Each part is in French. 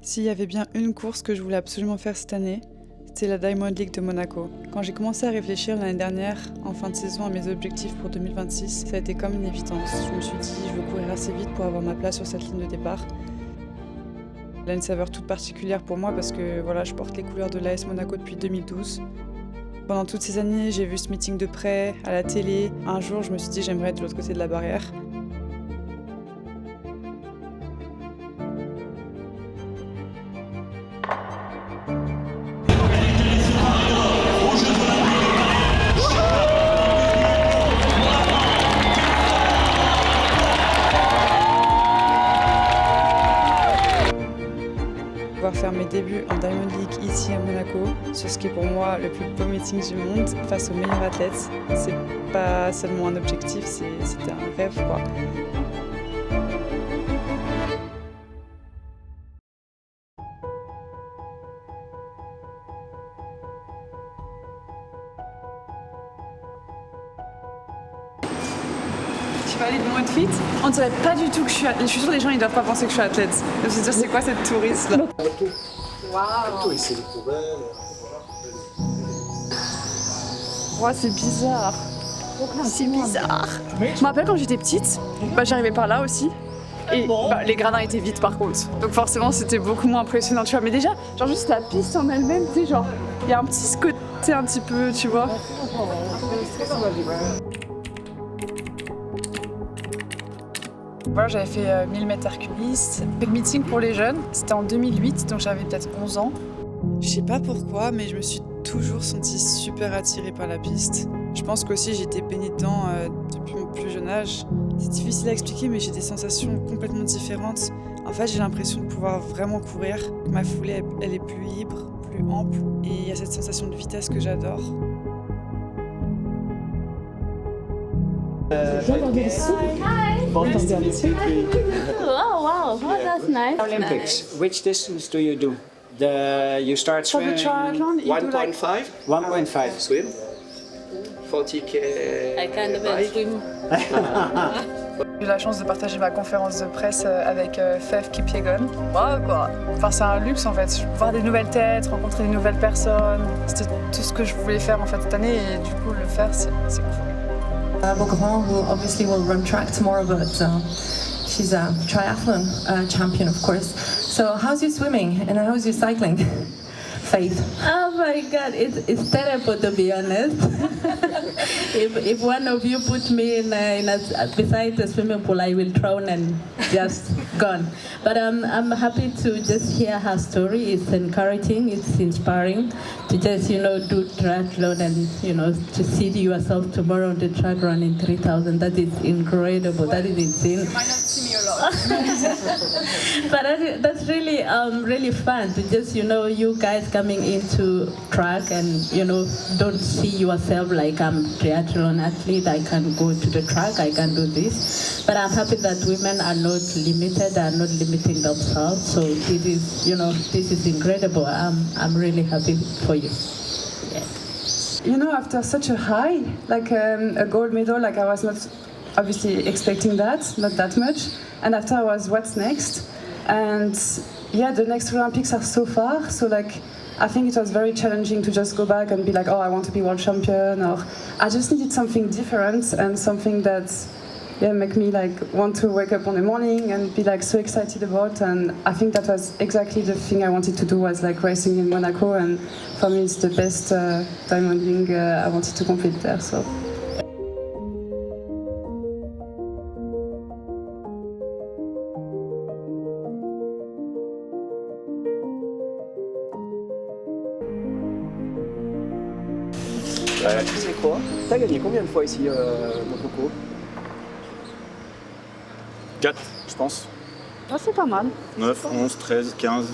S'il y avait bien une course que je voulais absolument faire cette année, c'était la Diamond League de Monaco. Quand j'ai commencé à réfléchir l'année dernière, en fin de saison, à mes objectifs pour 2026, ça a été comme une évidence. Je me suis dit, je veux courir assez vite pour avoir ma place sur cette ligne de départ. Elle a une saveur toute particulière pour moi parce que voilà, je porte les couleurs de l'AS Monaco depuis 2012. Pendant toutes ces années, j'ai vu ce meeting de près, à la télé. Un jour, je me suis dit, j'aimerais être de l'autre côté de la barrière. Pouvoir faire mes débuts en Diamond League ici à Monaco, sur ce qui est pour moi le plus beau meeting du monde, face aux meilleurs athlètes. C'est pas seulement un objectif, c'était un rêve quoi. Je vais aller de mon outfit. On dirait pas du tout que je suis athlète. Je suis sûre que les gens ils doivent pas penser que je suis athlète. Je me suis dit c'est quoi cette touriste là? Waouh! Wow, c'est bizarre. C'est bizarre. Je me rappelle quand j'étais petite, j'arrivais par là aussi. Et les gradins étaient vides par contre. Donc forcément c'était beaucoup moins impressionnant, tu vois. Mais déjà, genre juste la piste en elle-même, tu sais, genre, il y a un petit côté un petit peu, tu vois. Voilà, j'avais fait 1000 mètres Hercules. Le meeting pour les jeunes, c'était en 2008, donc j'avais peut-être 11 ans. Je sais pas pourquoi, mais je me suis toujours sentie super attirée par la piste. Je pense qu'aussi j'ai été baignée dedans depuis mon plus jeune âge. C'est difficile à expliquer, mais j'ai des sensations complètement différentes. En fait, j'ai l'impression de pouvoir vraiment courir, que ma foulée elle est plus libre, plus ample, et il y a cette sensation de vitesse que j'adore. Oh wow, oh, that's nice. Olympics, which distance do you do? You start For the swimming triathlon, you do like 1.5 1.5 swim, 40 I can't even bike. swim. J'ai eu la chance de partager ma conférence de presse avec Fef Kipyegon. Wow, quoi. Enfin, c'est un luxe en fait. Voir des nouvelles têtes, rencontrer des nouvelles personnes. C'était tout ce que je voulais faire en fait cette année et du coup le faire c'est cool. Beaugrand will obviously will run track tomorrow, but she's a triathlon champion, of course. So how's your swimming and how's your cycling, Faith? Oh my God, it's terrible to be honest. if one of you put me beside the swimming pool, I will drown and just gone. But I'm happy to just hear her story. It's encouraging, it's inspiring to just do triathlon and to see yourself tomorrow on the track running 3,000. That is incredible. That is insane. You might not see me a lot. But that's really really fun to just you guys coming into track and don't see yourself like I'm triathlon athlete, I can go to the track, I can do this. But I'm happy that women are not limited, are not limiting themselves. So this is incredible. I'm really happy for you. Yeah. After such a high, like a gold medal, like I was not obviously expecting that, not that much. And after I was, what's next? And yeah, the next Olympics are so far, so like I think it was very challenging to just go back and be like, oh, I want to be world champion, or I just needed something different and something that make me like want to wake up in the morning and be like so excited about. And I think that was exactly the thing I wanted to do, was like racing in Monaco, and for me it's the best Diamond League I wanted to compete there. So. Tu sais quoi? T'as gagné combien de fois ici, mon coco? 4, je pense. Oh, c'est pas mal. 9, 11, 13, 15.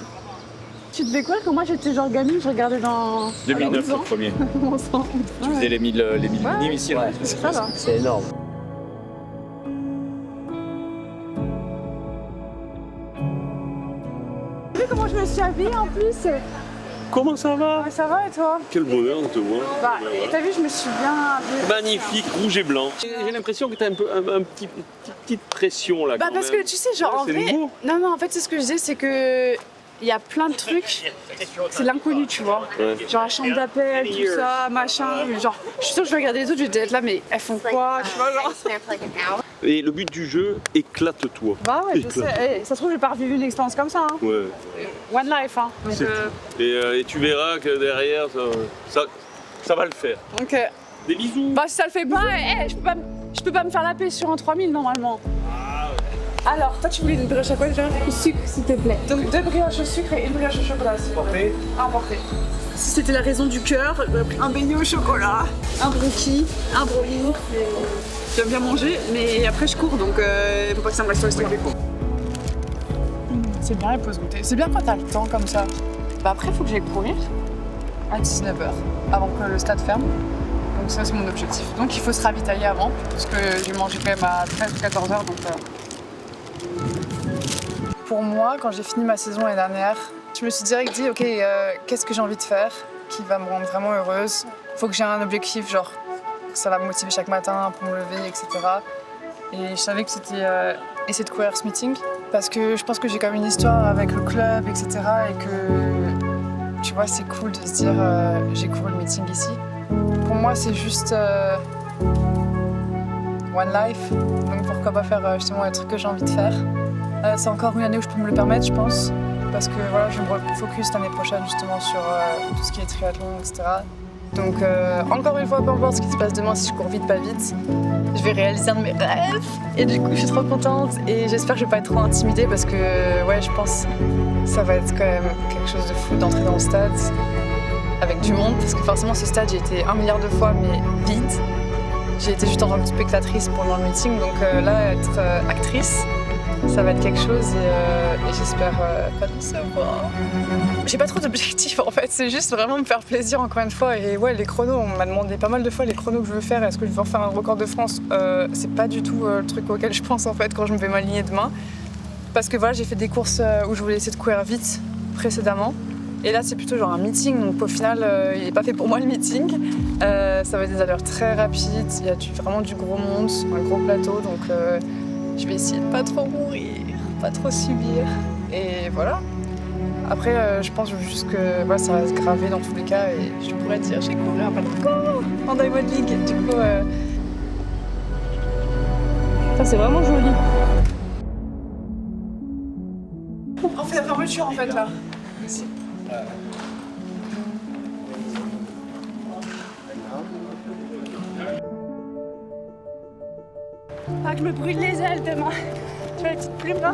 Tu devais quoi? Quand moi j'étais genre gamine, je regardais dans... 2009 le premier. On s'en fout. Tu faisais les 1000 minimes ici. Ouais, Ça va. c'est énorme. Tu sais comment je me suis habillée en plus? Comment ça va? Ouais, ça va et toi? Quel bonheur de te voir. T'as vu, je me suis bien habillée. Magnifique, rouge et blanc. J'ai l'impression que t'as un petite pression là. Parce que tu sais, genre en c'est vrai. nouveau. Non, en fait, c'est ce que je disais, c'est que il y a plein de trucs, c'est l'inconnu, tu vois. Ouais. Genre la chambre d'appel, tout ça, machin. Genre, je suis sûre que je vais regarder les autres, je vais être là, mais elles font quoi, tu vois, genre. Et le but du jeu, éclate-toi. Bah ouais, je sais. Eh, ça se trouve, j'ai pas revécu une expérience comme ça. Hein. Ouais. One life, hein. Donc, Et tu verras que derrière, ça va le faire. donc Des bisous. bah si ça le fait pas, je peux pas me faire la paix sur un 3000 normalement. Alors, toi tu voulais une brioche à quoi déjà? Au sucre, s'il te plaît. Donc 2 brioches au sucre et 1 brioche au chocolat, s'il vous plaît. Emporté. Si c'était la raison du cœur, j'aurais pris un beignet au chocolat, un brookie, un brownie. J'aime bien manger, mais après je cours, donc faut pas que ça me reste sur l'estomac. C'est bien les pauses goûter. C'est bien quand t'as le temps comme ça. Bah après, faut que j'aille courir à 19h, avant que le stade ferme. Donc ça, c'est mon objectif. Donc il faut se ravitailler avant, parce que j'ai mangé quand même à 13 ou 14h. Donc, Pour moi, quand j'ai fini ma saison l'année dernière, je me suis direct dit, ok, qu'est-ce que j'ai envie de faire qui va me rendre vraiment heureuse. Faut que j'ai un objectif, genre, ça va me motiver chaque matin pour me lever, etc. Et je savais que c'était essayer de courir ce meeting, parce que je pense que j'ai quand même une histoire avec le club, etc. Et que, tu vois, c'est cool de se dire, j'ai couru le meeting ici. Pour moi, c'est juste one life, donc pourquoi pas faire justement les trucs que j'ai envie de faire. C'est encore une année où je peux me le permettre, je pense, parce que voilà, je me refocus l'année prochaine justement sur tout ce qui est triathlon, etc. Donc encore une fois, peu importe ce qui se passe demain, si je cours vite, pas vite, je vais réaliser un de mes rêves. Et du coup, je suis trop contente et j'espère que je vais pas être trop intimidée parce que ouais, je pense que ça va être quand même quelque chose de fou d'entrer dans le stade avec du monde, parce que forcément ce stade, j'ai été 1 milliard de fois, mais vide. J'ai été juste en tant que spectatrice pendant le meeting, donc là, être actrice, ça va être quelque chose et j'espère pas décevoir. J'ai pas trop d'objectifs en fait, c'est juste vraiment me faire plaisir encore une fois. Et ouais, les chronos, on m'a demandé pas mal de fois les chronos que je veux faire. Est-ce que je veux refaire un record de France? C'est pas du tout le truc auquel je pense en fait quand je me vais m'aligner demain. Parce que voilà, j'ai fait des courses où je voulais essayer de courir vite précédemment. Et là, c'est plutôt genre un meeting, donc au final, il n'est pas fait pour moi le meeting. Ça va être des allures très rapides, il y a vraiment du gros monde, un gros plateau, donc je vais essayer de pas trop mourir, pas trop subir. Et voilà. Après, je pense juste que voilà, ça reste gravé dans tous les cas et je pourrais dire j'ai couru un parcours en Diamond League. Du coup, Ça, c'est vraiment joli. on fait la fermeture en fait là. Ah, je me brûle les ailes demain. Tu vois les petites plumes là?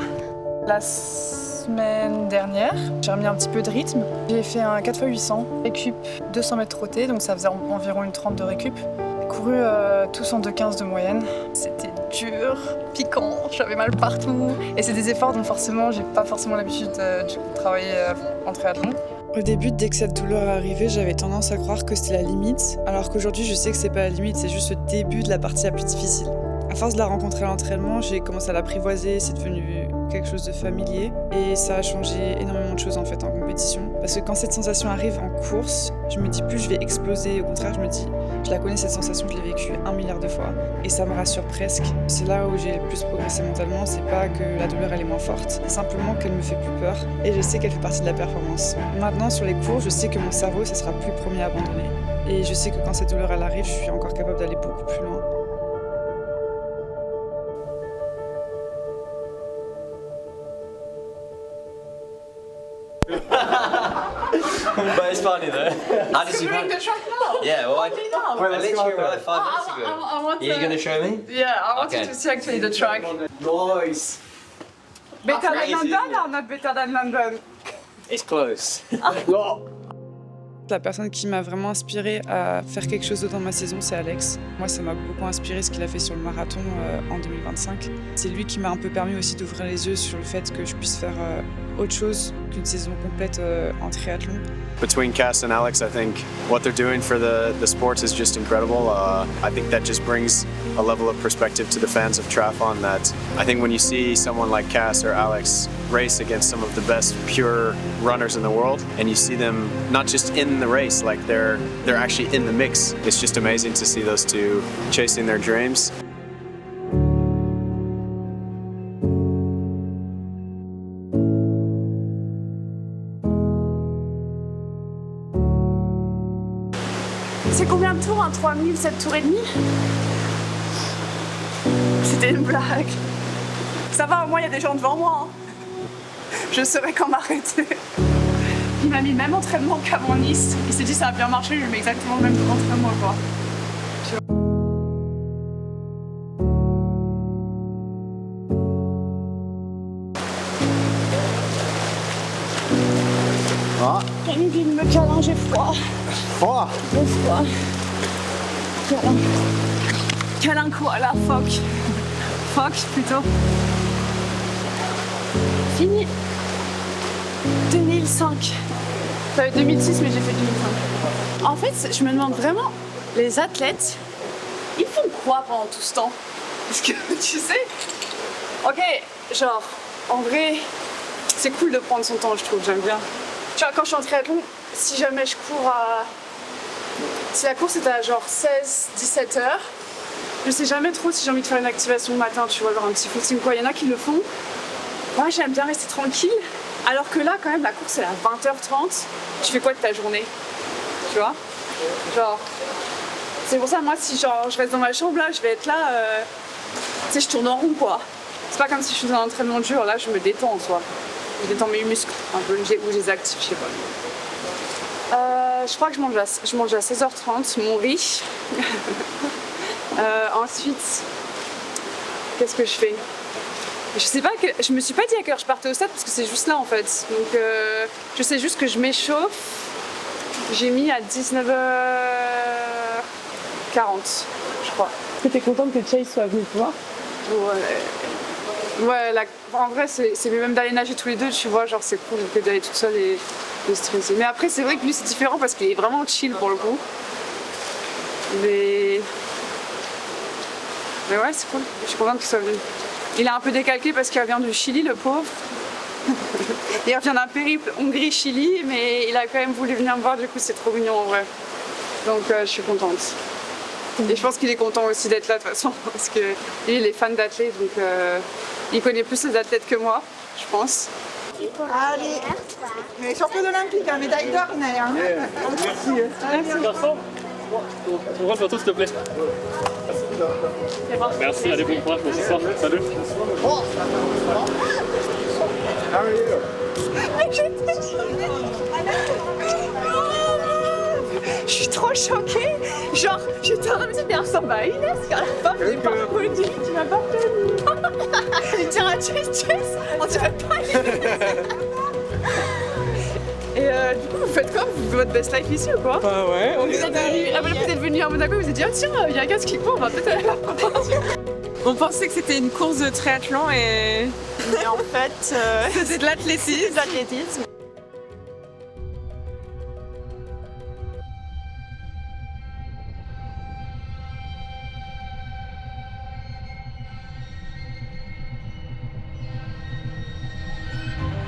La semaine dernière, j'ai remis un petit peu de rythme. J'ai fait un 4x800, récup 200 mètres trottés, donc ça faisait environ une 30 de récup. J'ai couru tous en 2,15 de moyenne. C'était dur, piquant, j'avais mal partout. Et c'est des efforts dont forcément, j'ai pas forcément l'habitude de travailler en triathlon. Au début, dès que cette douleur est arrivée, j'avais tendance à croire que c'était la limite, alors qu'aujourd'hui, je sais que c'est pas la limite, c'est juste le début de la partie la plus difficile. À force de la rencontrer à l'entraînement, j'ai commencé à l'apprivoiser, c'est devenu quelque chose de familier et ça a changé énormément de choses en fait en compétition. Parce que quand cette sensation arrive en course, je me dis plus je vais exploser, au contraire je me dis je la connais cette sensation, je l'ai vécue 1 milliard de fois et ça me rassure presque. C'est là où j'ai le plus progressé mentalement, c'est pas que la douleur elle est moins forte, c'est simplement qu'elle me fait plus peur et je sais qu'elle fait partie de la performance. Maintenant sur les cours, je sais que mon cerveau ça sera plus le premier à abandonner et je sais que quand cette douleur elle arrive, je suis encore capable d'aller beaucoup plus loin. But it's funny though. How did you find it? Yeah, well, I literally arrived 5 minutes ago. Are you going to show me? Yeah, I wanted Okay. to see actually the track. Nice. Better than London or not better than London? It's close. La personne qui m'a vraiment inspirée à faire quelque chose d'autre dans ma saison, c'est Alex. Moi, ça m'a beaucoup inspiré ce qu'il a fait sur le marathon en 2025. C'est lui qui m'a un peu permis aussi d'ouvrir les yeux sur le fait que je puisse faire autre chose qu'une saison complète en triathlon. Between Cass and Alex, I think what they're doing for the sports is just incredible. I think that just brings a level of perspective to the fans of triathlon that I think when you see someone like Cass or Alex race against some of the best pure runners in the world and you see them not just in the race, like they're actually in the mix. It's just amazing to see those two chasing their dreams. fait combien de tours, un 3000, 7 tours et demi? C'était une blague. Ça va, au moins il y a des gens devant moi. Hein. Je saurais quand m'arrêter. Il m'a mis le même entraînement qu'avant Nice. Il s'est dit ça a bien marché, je lui mets exactement le même entraînement quoi. Camille vient de me câlin, j'ai froid. Froid. J'ai froid. Câlin. Câlin quoi là, phoque. Phoque plutôt. Fini. 2005. J'avais 2006 mais j'ai fait 2005. En fait, je me demande vraiment, les athlètes, ils font quoi pendant tout ce temps? Parce que tu sais, ok, genre, en vrai, c'est cool de prendre son temps, je trouve, j'aime bien. Tu vois, quand je suis en triathlon, si jamais je cours à... Si la course est à genre 16-17 heures, je sais jamais trop si j'ai envie de faire une activation le matin, tu vois, genre un petit footing quoi. Il y en a qui le font. Moi, j'aime bien rester tranquille. Alors que là, quand même, la course est à 20h30. Tu fais quoi de ta journée? Tu vois? Genre... C'est pour ça, moi, si genre, je reste dans ma chambre, là, je vais être là... Tu sais, je tourne en rond, quoi. C'est pas comme si je suis dans un entraînement dur. Là, je me détends, en soi. Je détends mes muscles, un peu, ou je les active, je sais pas. Je crois que je mange à 16h30 mon riz. Ensuite, qu'est-ce que je fais? Je sais pas, je me suis pas dit à quelle heure je partais au stade parce que c'est juste là en fait. Donc je sais juste que je m'échauffe. J'ai mis à 19h40, je crois. Est-ce que t'es contente que Chase soit venu te voir? Ouais, en vrai, c'est mieux même d'aller nager tous les deux, tu vois, genre c'est cool que d'aller toute seule et de stresser. Mais après, c'est vrai que lui, c'est différent parce qu'il est vraiment chill pour le coup. Mais ouais, c'est cool, je suis contente qu'il soit venu. Il est un peu décalqué parce qu'il revient du Chili, le pauvre. Il revient d'un périple Hongrie-Chili, mais il a quand même voulu venir me voir, du coup, c'est trop mignon en vrai. Donc, je suis contente. Et je pense qu'il est content aussi d'être là de toute façon, parce que lui, il est fan d'athlètes, donc il connaît plus les athlètes que moi, je pense. Allez, mais championne olympique, hein, médaille d'or, Naïa. Merci. Garçon, on prend photo s'il te plaît. Merci, allez, bon courage pour ce soir. Salut. Je suis trop choquée. Genre, j'étais en train de me dire, mais elle ressemble à Inès. Elle a pas fait pas reconnu. Tu m'as pas reconnu. Je dirais à Chess, on dirait pas Inès. Et du coup, vous faites quoi? Vous faites votre best life ici ou quoi? Bah ouais, on vous êtes venu à Monaco, vous vous êtes dit, ah tiens, il y a un gars qui court, on va peut-être aller là. On pensait que c'était une course de triathlon et en fait, c'était de l'athlétisme.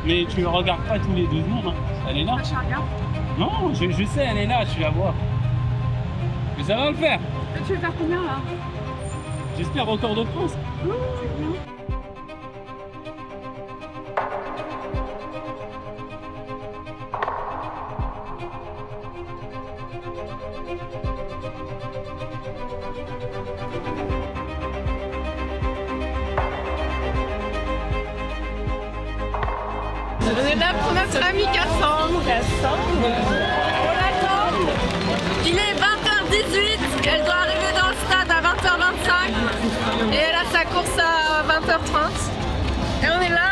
Mais tu ne regardes pas tous les 2 secondes, hein. Elle est là. Je regarde. Non, je sais, elle est là, tu la vois. Mais ça va le faire. Tu veux faire combien là? J'espère record de France. C'est bien. On est là pour notre ami Cassandre. On l'attend. Il est 20h18. Elle doit arriver dans le stade à 20h25. Et elle a sa course à 20h30. Et on est là.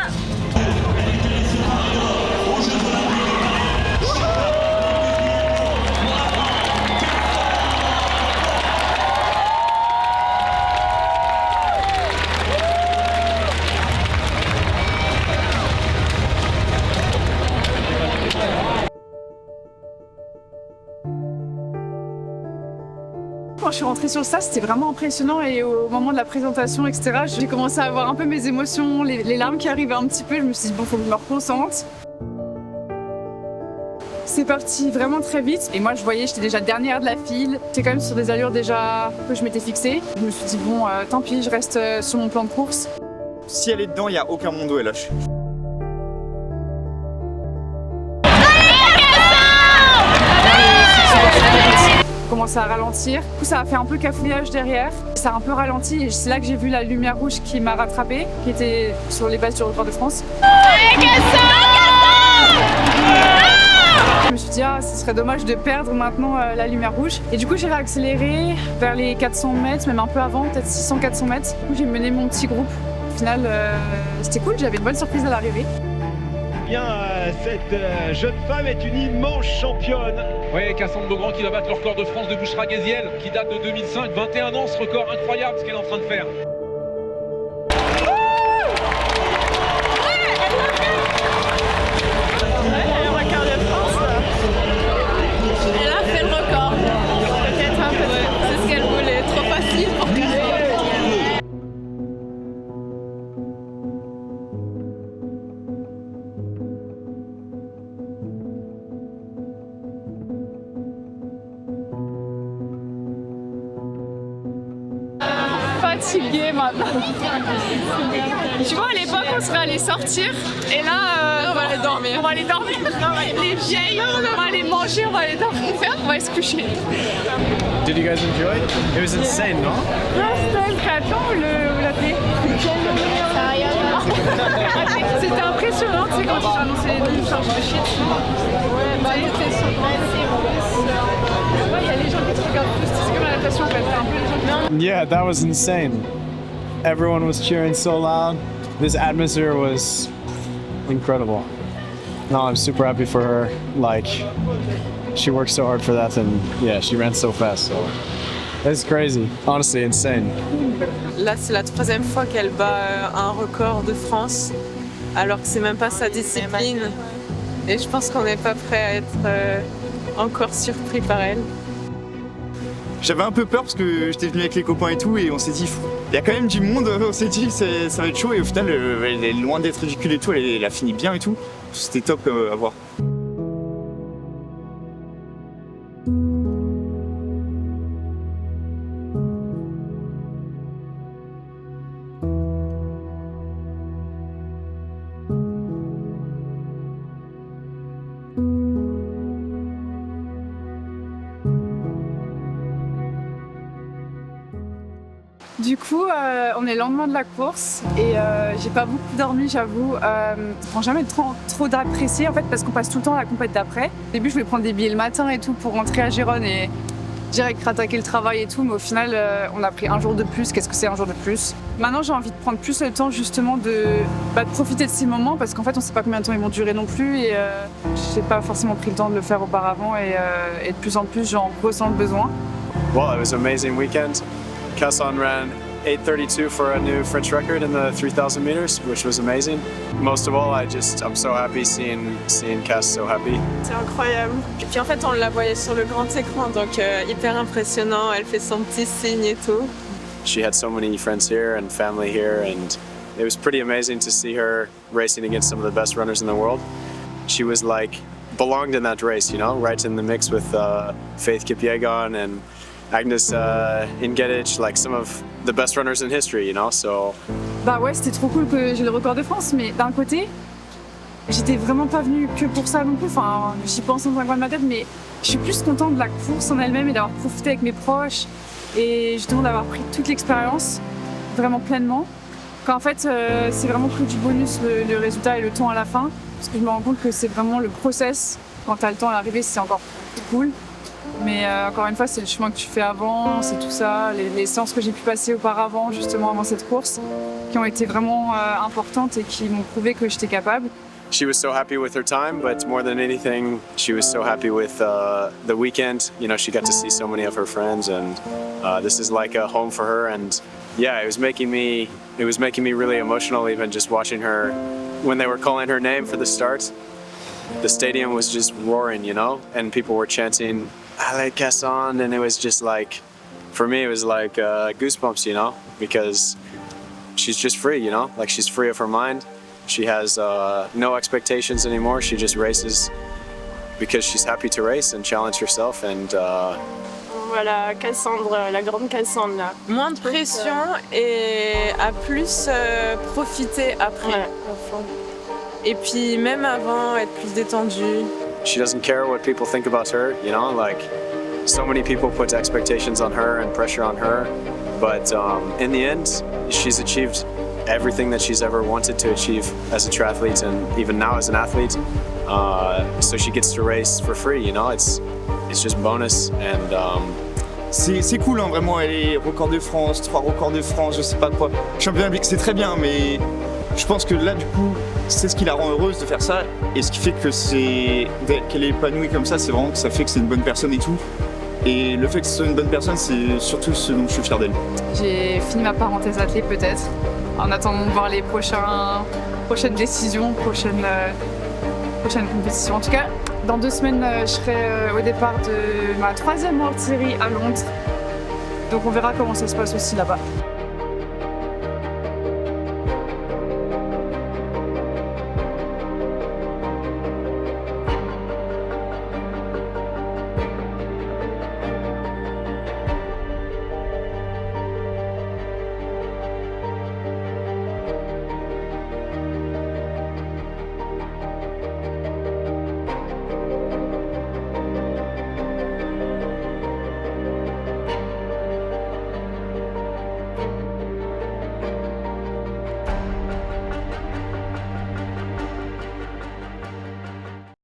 Quand je suis rentrée sur ça, c'était vraiment impressionnant et au moment de la présentation, etc., j'ai commencé à avoir un peu mes émotions, les larmes qui arrivaient un petit peu. Je me suis dit, bon, faut que je me reconcentre. C'est parti vraiment très vite et moi je voyais, j'étais déjà dernière de la file. J'étais quand même sur des allures déjà que je m'étais fixée. Je me suis dit, bon, tant pis, je reste sur mon plan de course. Si elle est dedans, il n'y a aucun monde où elle lâche. commencé à ralentir. Du coup, ça a fait un peu cafouillage derrière. Ça a un peu ralenti et c'est là que j'ai vu la lumière rouge qui m'a rattrapée, qui était sur les bases du record de France. Je me suis dit, ce serait dommage de perdre maintenant la lumière rouge. Et du coup, j'ai réaccéléré vers les 400 mètres, même un peu avant, peut-être 600-400 mètres. Du coup, j'ai mené mon petit groupe. Au final, c'était cool, j'avais une bonne surprise à l'arrivée. Bien, cette jeune femme est une immense championne. Oui, Cassandre Beaugrand qui va battre le record de France de Bouchra-Ghezliel, qui date de 2005, 21 ans, ce record incroyable, ce qu'elle est en train de faire. Elle a fait le record. Peut-être un peu. C'est ce qu'elle voulait. Trop facile pour qu'elle soit. Fatiguée maintenant. Tu vois, à l'époque, on serait allé sortir et là, on va aller dormir. On va aller dormir. Les vieilles, on va aller manger, on va aller dormir, on va aller se coucher. Did you guys enjoy it? It was insane, no? Attends, la paix. C'était impressionnant, tu sais, quand ils ont annoncé les deux, genre, je me chie dessus. Ouais, bah, c'était sur il y a les gens qui te regardent plus, c'est comme la natation en fait, t'as un peu les gens qui... Yeah, that was insane. Everyone was cheering so loud. This atmosphere was incredible. No, I'm super happy for her. Like, she worked so hard for that and yeah, she ran so fast. So it's crazy, honestly insane. Là, c'est la 3e fois qu'elle bat un record de France, alors que c'est même pas sa discipline. Et je pense qu'on n'est pas prêt à être encore surpris par elle. J'avais un peu peur parce que j'étais venu avec les copains et tout et on s'est dit, il y a quand même du monde, on s'est dit ça va être chaud et au final elle est loin d'être ridicule et tout, elle a fini bien et tout. C'était top à voir. Du coup, on est le lendemain de la course et j'ai pas beaucoup dormi, j'avoue. Je prends jamais trop d'apprécier en fait parce qu'on passe tout le temps à la compète d'après. Au début, je voulais prendre des billets le matin et tout pour rentrer à Gérone et direct rattaquer le travail et tout, mais au final, on a pris un jour de plus. Qu'est-ce que c'est un jour de plus? Maintenant, j'ai envie de prendre plus le temps justement de profiter de ces moments parce qu'en fait, on sait pas combien de temps ils vont durer non plus et j'ai pas forcément pris le temps de le faire auparavant et de plus en plus, j'en ressens le besoin. Well, it was an amazing weekend. Cassandre ran 8:32 for a new French record in the 3,000 meters, which was amazing. Most of all, I'm so happy seeing Cass so happy. C'est incroyable. Et puis en fait, on la voyait sur le grand écran, donc hyper impressionnant. Elle fait son petit signe et tout. She had so many friends here and family here, and it was pretty amazing to see her racing against some of the best runners in the world. She was like belonged in that race, you know, right in the mix with Faith Kipyegon and Agnes Ingedic, like some of the best runners in history, you know, so... Bah ouais, c'était trop cool que j'ai le record de France, mais d'un côté, j'étais vraiment pas venue que pour ça non plus, enfin, j'y pense dans un coin de ma tête, mais je suis plus contente de la course en elle-même et d'avoir profité avec mes proches et justement d'avoir pris toute l'expérience vraiment pleinement. Qu'en fait, c'est vraiment que du bonus, le résultat et le temps à la fin, parce que je me rends compte que c'est vraiment le process. Quand t'as le temps à l'arrivée, c'est encore plus cool. Mais encore une fois, c'est le chemin que tu fais avant, c'est tout ça, les séances que j'ai pu passer auparavant, justement avant cette course, qui ont été vraiment importantes et qui m'ont prouvé que j'étais capable. She was so happy with her time, but more than anything, she was so happy with the weekend. You know, she got to see so many of her friends, and this is like a home for her. And yeah, it was making me really emotional, even just watching her when they were calling her name for the start. The stadium was just roaring, you know, and people were chanting "Allez Cassandre," and it was just like, for me, it was like goosebumps, you know, because she's just free, you know, like she's free of her mind. She has no expectations anymore. She just races because she's happy to race and challenge herself. And voilà, Cassandre, la grande Cassandre là. Moins de pression et à plus profiter après. Ouais. Et puis même avant, être plus détendue. She doesn't care what people think about her, you know, like so many people put expectations on her and pressure on her, but in the end, she's achieved everything that she's ever wanted to achieve as a triathlete and even now as an athlete. So she gets to race for free, you know, it's just bonus and c'est cool, hein, vraiment, elle est record de France, 3 records de France, je sais pas quoi. Champion olympique, c'est très bien, mais je pense que là, du coup, c'est ce qui la rend heureuse de faire ça. Et ce qui fait que qu'elle est épanouie comme ça, c'est vraiment que ça fait que c'est une bonne personne et tout. Et le fait que ce soit une bonne personne, c'est surtout ce dont je suis fier d'elle. J'ai fini ma parenthèse athlète peut-être, en attendant de voir les prochaines décisions, prochaines compétitions. En tout cas, dans 2 semaines, je serai au départ de ma 3e World Series à Londres. Donc on verra comment ça se passe aussi là-bas.